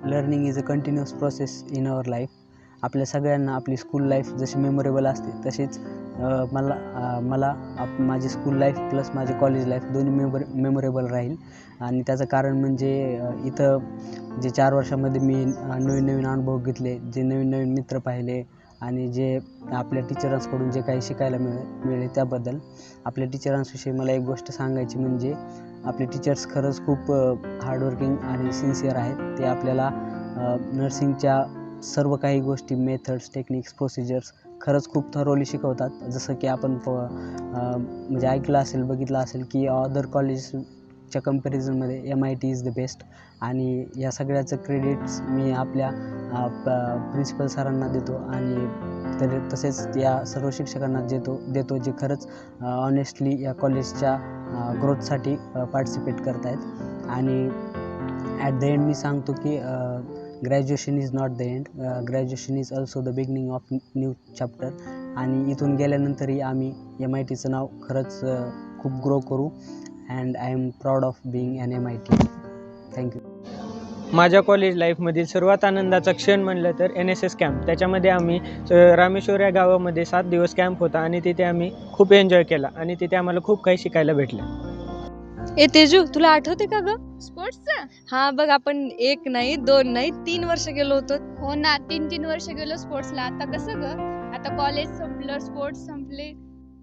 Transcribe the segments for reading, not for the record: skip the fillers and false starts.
Learning is a continuous process in our life. आपल्या सगळ्यांना आपली स्कूल लाईफ जशी मेमोरेबल असते तशीच मला माझी स्कूल लाईफ प्लस माझी कॉलेज लाईफ दोन्ही मेमोरेबल राहील. आणि त्याचं कारण म्हणजे इथं जे 4 वर्षामध्ये मी नवीन नवीन अनुभव घेतले, जे नवीन नवीन मित्र पाहिले आणि जे आपल्या टीचरांकडून जे काही शिकायला मिळेल त्याबद्दल. आपल्या टीचरांविषयी मला एक गोष्ट सांगायची म्हणजे आपले टीचर्स खरंच खूप हार्डवर्किंग आणि सिन्सिअर आहेत. ते आपल्याला नर्सिंगच्या सर्व काही गोष्टी, मेथड्स, टेक्निक्स, प्रोसिजर्स खरंच खूप थरोली शिकवतात. जसं की आपण म्हणजे ऐकलं असेल, बघितलं असेल की अदर कॉलेजच्या कंपॅरिझनमध्ये MIT इज द बेस्ट. आणि या सगळ्याचं क्रेडिट्स मी आपल्या प्रिन्सिपल सरांना देतो आणि तसेच या सर्व शिक्षकांना देतो जे खरंच ऑनेस्टली या कॉलेजच्या ग्रोथसाठी पार्टिसिपेट करत आहेत. आणि ॲट द एंड मी सांगतो की graduation is not the end. Graduation is also the beginning of new chapter. आणि इथून गेल्यानंतरही आम्ही MITचं नाव खरंच खूप ग्रो करू. And I am proud of being an MIT. Thank you. माझ्या कॉलेज लाईफमधील सर्वात आनंदाचा क्षण म्हणलं तर NSS कॅम्प. त्याच्यामध्ये आम्ही रामेश्वर या गावामध्ये 7 दिवस कॅम्प होता आणि तिथे आम्ही खूप एन्जॉय केला आणि तिथे आम्हाला खूप काही शिकायला भेटलं. तेजू, तुला आठवते का ग स्पोर्ट्सचं? हा बघ, आपण 1 नाही 2 नाही 3 वर्ष गेलो होतो. हो ना, 3 वर्ष गेलो स्पोर्ट्सला. आता कसं ग, आता कॉलेज संपलं, स्पोर्ट्स संपले,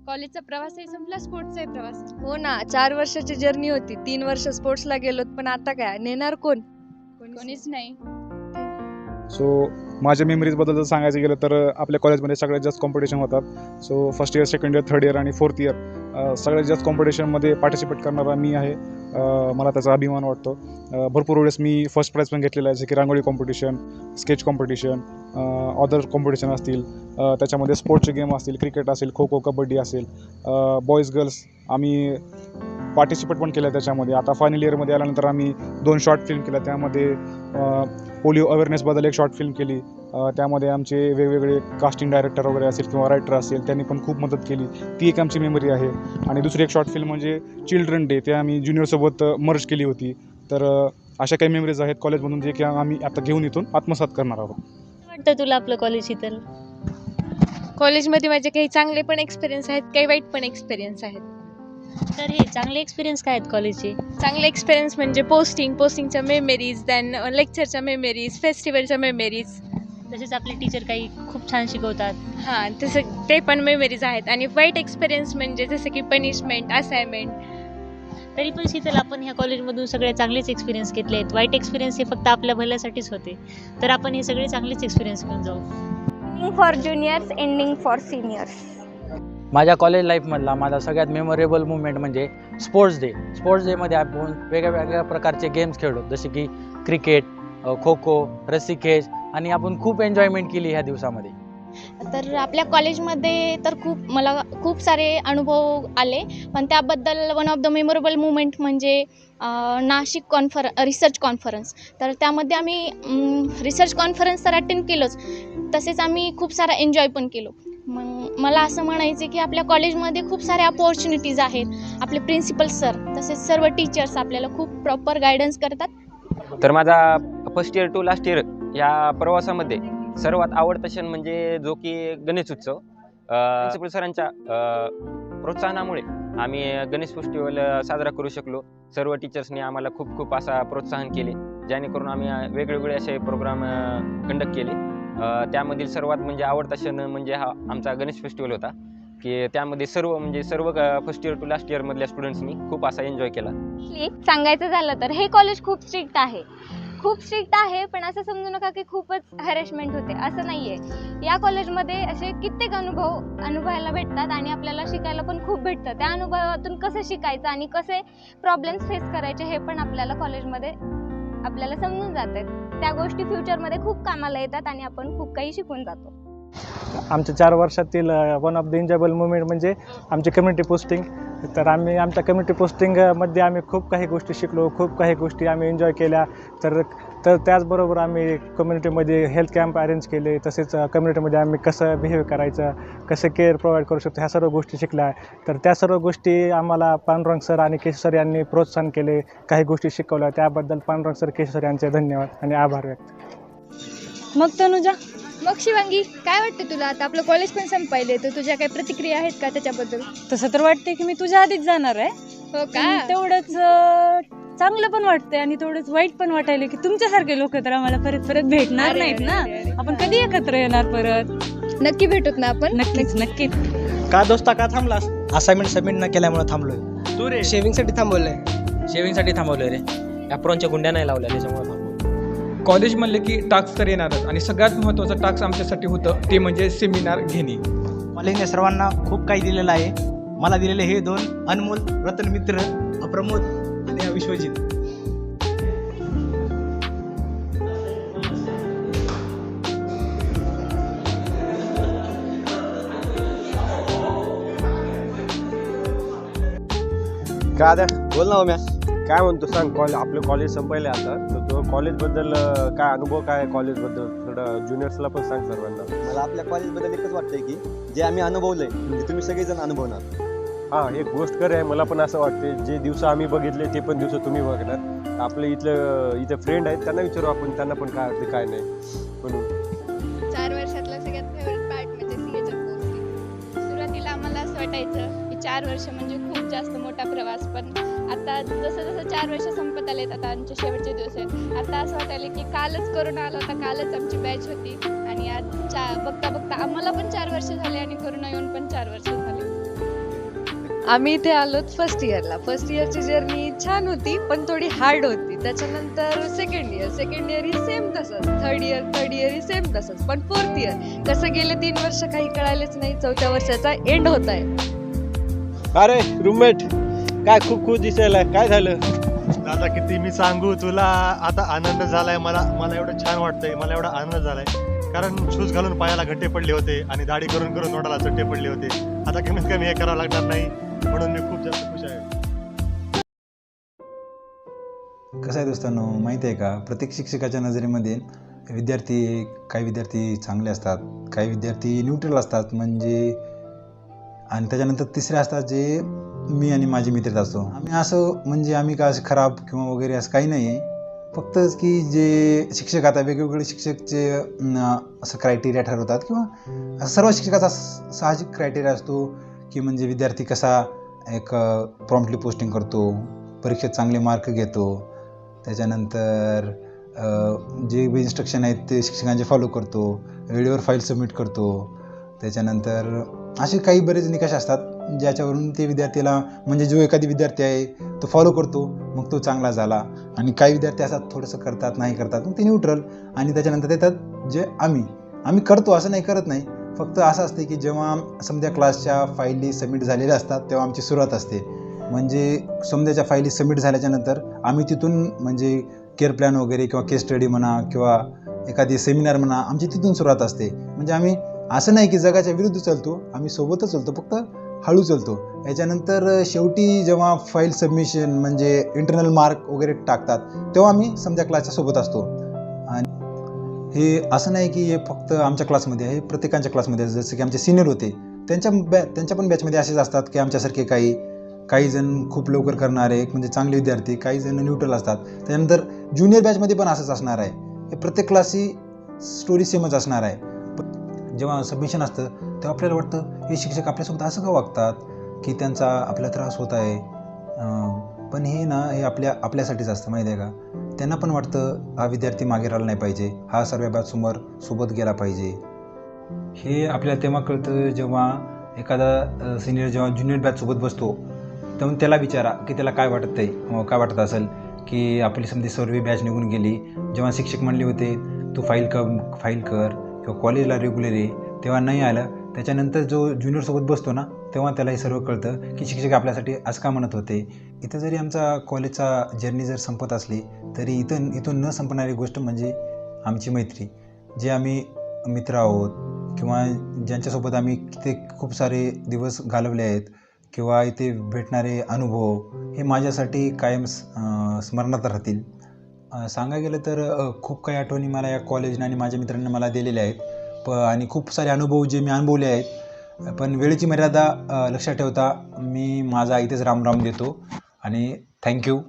कॉलेजचा प्रवासही संपला, स्पोर्ट्सचाही प्रवास. हो ना, 4 वर्षाची जर्नी होती. 3 वर्ष स्पोर्ट्सला गेलो, पण आता काय नेणार कोण? कोणीच नाही. सो माझ्या मेमरीजबद्दल जर सांगायचं गेलं तर आपल्या कॉलेजमध्ये सगळ्यात जास्त कॉम्पिटिशन होतात. So first year, second year, third year आणि फोर्थ इयर सगळ्यात जास्त कॉम्पिटिशनमध्ये पार्टिसिपेट करणारा मी आहे. मला त्याचा अभिमान वाटतो. भरपूर वेळेस मी फर्स्ट प्राईज पण घेतलेला आहे, जसे की rangoli competition, sketch competition, other competition असतील, त्याच्यामध्ये स्पोर्ट्सचे गेम असतील, क्रिकेट असेल, खो खो, कबड्डी असेल, बॉईज गर्ल्स आम्ही पार्टिसिपेट पण केलं त्याच्यामध्ये. आता फायनल इयरमध्ये आल्यानंतर आम्ही 2 शॉर्ट फिल्म केल्या. त्यामध्ये पोलिओ अवेअरनेसबद्दल एक शॉर्ट फिल्म केली. त्यामध्ये आमचे वेगवेगळे कास्टिंग डायरेक्टर वगैरे असेल किंवा रायटर असेल, त्यांनी पण खूप मदत केली. ती एक आमची मेमरी आहे. आणि दुसरी एक शॉर्ट फिल्म म्हणजे चिल्ड्रन डे, ते आम्ही ज्युनियरसोबत मर्ज केली होती. तर अशा काही मेमरीज आहेत कॉलेजमधून, जे की आम्ही आता घेऊन इथून आत्मसात करणार आहोत. वाटतं तुला आपलं कॉलेज इथं? कॉलेजमध्ये माझे काही चांगले पण एक्सपिरियन्स आहेत, काही वाईट पण एक्सपिरियन्स आहेत. तर हे चांगले एक्सपिरियन्स काय आहेत कॉलेजचे? चांगले एक्सपिरियन्स म्हणजे पोस्टिंगच्या मेमरीज, दॅन लेक्चरच्या मेमरीज, फेस्टिवलच्या मेमरीज. तसेच आपले टीचर काही खूप छान शिकवतात. हां, तसं ते पण मेमरीज आहेत. आणि वाईट एक्सपिरियन्स म्हणजे जसं की पनिशमेंट, असाइनमेंट. तरी पण शीतल, आपण ह्या कॉलेजमधून सगळे चांगलेच एक्सपिरियन्स घेतले आहेत. वाईट एक्सपिरियन्स हे फक्त आपल्या भल्यासाठीच होते. तर आपण हे सगळे चांगलेच एक्सपिरियन्स घेऊन जाऊ. For juniors, ending for seniors. माझ्या कॉलेज लाईफमधला माझा सगळ्यात मेमोरेबल मुवमेंट म्हणजे स्पोर्ट्स डे. स्पोर्ट्स डेमध्ये आपण वेगळ्या प्रकारचे गेम्स खेळलो, जसे की क्रिकेट, खो खो, रस्सी खेच, आणि आपण खूप एन्जॉयमेंट केली ह्या दिवसामध्ये. तर आपल्या कॉलेजमध्ये तर मला खूप सारे अनुभव आले, पण त्याबद्दल one of the memorable movement म्हणजे नाशिक रिसर्च कॉन्फरन्स. तर त्यामध्ये आम्ही रिसर्च कॉन्फरन्स तर अटेंड केलोच, तसेच आम्ही खूप सारा एन्जॉय पण केलो. मग मला असं म्हणायचं की आपल्या कॉलेजमध्ये खूप साऱ्या अपॉर्च्युनिटीज आहेत. आपले प्रिन्सिपल सर तसेच सर्व टीचर्स आपल्याला खूप प्रॉपर गायडन्स करतात. तर माझा first year to last year या प्रवासामध्ये सर्वात आवडता क्षण म्हणजे जो की गणेश उत्सव. प्रिन्सिपल सरांच्या प्रोत्साहनामुळे आम्ही गणेश फेस्टिवल साजरा करू शकलो. सर्व टीचर्सनी आम्हाला खूप खूप असा प्रोत्साहन केले, जेणेकरून आम्ही वेगवेगळे असे प्रोग्राम कंडक्ट केले. त्यामधील सर्वात म्हणजे आवडता क्षण म्हणजे हा आमचा गणेश फेस्टिवल होता, की त्यामध्ये serve first year to last इयरमधल्या स्टुडंट्सनी खूप असा एन्जॉय केला. सांगायचं झालं तर हे कॉलेज खूप स्ट्रिक्ट आहे, पण असं समजू नका की खूपच हॅरेसमेंट होते, असं नाही आहे. या कॉलेजमध्ये असे कित्येक अनुभवायला भेटतात आणि आपल्याला शिकायला पण खूप भेटतं. त्या अनुभवातून कसं शिकायचं आणि कसे प्रॉब्लेम्स फेस करायचे हे पण आपल्याला कॉलेजमध्ये आपल्याला समजून जातात. त्या गोष्टी फ्युचरमध्ये खूप कामाला येतात आणि आपण खूप काही शिकून जातो. आमच्या 4 वर्षातील one of the enjoyable movement म्हणजे आमची कम्युनिटी पोस्टिंग. तर आम्ही आमच्या कम्युनिटी पोस्टिंगमध्ये आम्ही खूप काही गोष्टी शिकलो, खूप काही गोष्टी आम्ही एन्जॉय केल्या. तर त्याचबरोबर आम्ही कम्युनिटीमध्ये हेल्थ कॅम्प अरेंज केले. तसेच कम्युनिटीमध्ये आम्ही कसं बिहेव करायचं, कसं केअर प्रोव्हाइड करू शकतो, ह्या सर्व गोष्टी शिकल्या. तर त्या सर्व गोष्टी आम्हाला पांडुरंग सर आणि केशव सर यांनी प्रोत्साहन केले, काही गोष्टी शिकवल्या. त्याबद्दल पांडुरंग सर, केशव सर यांचे धन्यवाद आणि आभार व्यक्त. मग तनुजा, मग शिवांगी, काय वाटतं तुला? आता आपलं कॉलेज पण संपायले, तर तुझ्या काही प्रतिक्रिया आहेत का त्याच्याबद्दल? तसं तर वाटते की मी तुझ्या आधीच जाणार आहे. हो का? तेवढंच चांगलं पण वाटतंय आणि तेवढंच वाईट पण वाटायला की तुमच्यासारखे लोक तर आम्हाला परत परत भेटणार अरे, नाहीत अरे, ना. अरे, अरे. आपण कधी एकत्र येणार परत? नक्की भेटूत ना आपण. नक्कीच नक्कीच. का दोस्ता, का थांबलास? असाइनमेंट सबमिट न केल्यामुळे थांबलोय. तू रे? शेविंगसाठी थांबवलंय. शेविंगसाठी थांबवलं रे. ॲप्रॉनच्या गुंड्या नाही लावल्या त्याच्यामुळे थांबवलं. कॉलेज म्हणले की टास्क तर येणारच आणि सगळ्यात महत्त्वाचं टास्क आमच्यासाठी होतं ते म्हणजे सेमिनार घेणे. कॉलेजने सर्वांना खूप काही दिलेलं आहे. मला दिलेले हे 2 अनमोल रतन मित्र, प्रमोद आणि विश्वजित. काय बोल ना म्या, काय म्हणतो सांग. आपलं कॉलेज संपले आता, तर तो कॉलेजबद्दल काय अनुभव, काय कॉलेजबद्दल थोडं ज्युनियर्सला पण सांग सर्वांना. मला आपल्या कॉलेजबद्दल एकच वाटतंय की जे आम्ही अनुभवलंय म्हणजे तुम्ही सगळेजण अनुभवणार. हां, एक गोष्ट खरं आहे, मला पण असं वाटते जे दिवस आम्ही बघितले ते पण दिवस तुम्ही बघणार. आपले इथं फ्रेंड आहेत, त्यांना विचारू आपण, त्यांना पण काय वाटते काय नाही म्हणून. 4 वर्षातला सगळ्यात फेवरेट पार्ट म्हणजे सीएच्या पोस्टिंग. सुरुवातीला आम्हाला असं वाटायचं की 4 वर्ष म्हणजे खूप जास्त मोठा प्रवास, पण आता जसं जसं 4 वर्ष संपत आलेत, आता आमचे शेवटचे दिवस आहेत. आता असं वाटायलं की कालच कोरोना आला होता, कालच आमची बॅच होती आणि आज बघता बघता आम्हाला पण 4 वर्ष झाले आणि कोरोना येऊन पण 4 वर्ष झाले. आम्ही इथे आलोत फर्स्ट इयरची जर्नी छान होती पण थोडी हार्ड होती. त्याच्यानंतर सेकंड इयर ही सेम तसंच, थर्ड इयर ही सेम तसंच, पण फोर्थ इयर कसं गेले 3 वर्ष काही कळालेच नाही. 4थ्या वर्षाचा एंड होत आहे. अरे रूममेट, काय खूप खुश दिसायला, काय झालं? दादा किती मी सांगू तुला, आता आनंद झालाय मला एवढं छान वाटतंय, मला एवढा आनंद झालाय. कारण शूज घालून पायाला गट्टे पडले होते आणि दाढी करून करून तोंडाला चट्टे पडले होते. आता कमीत कमी हे करावं लागणार नाही, म्हणून मी खूप जास्त खुश आहे. कसं आहे दोस्तांनो, माहिती आहे का, प्रत्येक शिक्षकाच्या नजरेमध्ये काही विद्यार्थी चांगले असतात, काही विद्यार्थी न्यूट्रल असतात म्हणजे, आणि त्याच्यानंतर तिसरे असतात जे मी आणि माझे मित्र असतो. आम्ही का असं खराब किंवा वगैरे असं काही नाही आहे. फक्तच की जे शिक्षक आता वेगवेगळे शिक्षकचे असं क्रायटेरिया ठरवतात किंवा सर्व शिक्षकाचा साहजिक क्रायटेरिया असतो की म्हणजे विद्यार्थी कसा एक प्रॉम्प्टली पोस्टिंग करतो, परीक्षेत चांगले मार्क घेतो, त्याच्यानंतर जे इन्स्ट्रक्शन आहेत ते शिक्षकांचे फॉलो करतो, वेळेवर फाईल सबमिट करतो. त्याच्यानंतर असे काही बरेच निकष असतात ज्याच्यावरून ते विद्यार्थ्याला म्हणजे जो एखादी विद्यार्थी आहे तो फॉलो करतो, मग तो चांगला झाला. आणि काही विद्यार्थी असतात थोडंसं करतात, नाही करतात, मग ते न्यूट्रल. आणि त्याच्यानंतर येतात जे आम्ही करतो, असं नाही करत नाही. फक्त असं असते की जेव्हा समजा क्लासच्या फाईली सबमिट झालेल्या असतात तेव्हा आमची सुरुवात असते. म्हणजे समजाच्या फाईली सबमिट झाल्याच्यानंतर आम्ही तिथून म्हणजे केअर प्लॅन वगैरे किंवा केस स्टडी म्हणा किंवा एखादी सेमिनार म्हणा, आमची तिथून सुरुवात असते. म्हणजे आम्ही असं नाही की जगाच्या विरुद्ध चालतो, आम्ही सोबतच चालतो, फक्त हळू चालतो. याच्यानंतर शेवटी जेव्हा फाईल सबमिशन म्हणजे इंटरनल मार्क वगैरे टाकतात तेव्हा आम्ही समजा क्लासच्या सोबत असतो. आणि हे असं नाही की हे फक्त आमच्या क्लासमध्ये आहे, प्रत्येकाच्या क्लासमध्ये. जसं की आमचे सिनियर होते त्यांच्या पण बॅचमध्ये असेच असतात की आमच्यासारखे काही जण खूप लवकर करणारे म्हणजे चांगले विद्यार्थी, काही जण न्यूट्रल असतात. त्यानंतर ज्युनियर बॅचमध्ये पण असंच असणार आहे. हे प्रत्येक क्लासची स्टोरी सेमच असणार आहे. जेव्हा सबमिशन असतं तेव्हा आपल्याला वाटतं हे शिक्षक आपल्यासोबत असं का वागतात की त्यांचा आपल्याला त्रास होत आहे. पण हे आपल्यासाठीच असतं, माहिती आहे का. त्यांना पण वाटतं हा विद्यार्थी मागे राहिला नाही पाहिजे, हा सर्व बॅचसमोर सोबत गेला पाहिजे. हे आपल्याला तेव्हा कळतं जेव्हा एखादा सिनियर जेव्हा ज्युनियर बॅचसोबत बसतो तेव्हा त्याला विचारा की त्याला काय वाटत असेल की आपली समधी सर्व बॅच निघून गेली. जेव्हा शिक्षक म्हणले होते तू फाईल कर किंवा कॉलेजला रेग्युलर आहे, तेव्हा नाही आलं. त्याच्यानंतर जो ज्युनियरसोबत बसतो ना तेव्हा त्याला हे सर्व कळतं की शिक्षक आपल्यासाठी असं का म्हणत होते. इथं जरी आमचा कॉलेजचा जर्नी जर संपत असली तरी इथून न संपणारी गोष्ट म्हणजे आमची मैत्री. जे आम्ही मित्र आहोत किंवा ज्यांच्यासोबत आम्ही खूप सारे दिवस घालवले आहेत किंवा इथे भेटणारे अनुभव हे माझ्यासाठी कायम स्मरणात राहतील. सांगायला गेलं तर खूप काही आठवणी मला या कॉलेजने आणि माझ्या मित्रांनी मला दिलेल्या आहेत आणि खूप सारे अनुभव जे मी अनुभवले आहेत. पण वेळेची मर्यादा लक्षात ठेवता मी माझा इथेच रामराम देतो आणि थँक्यू.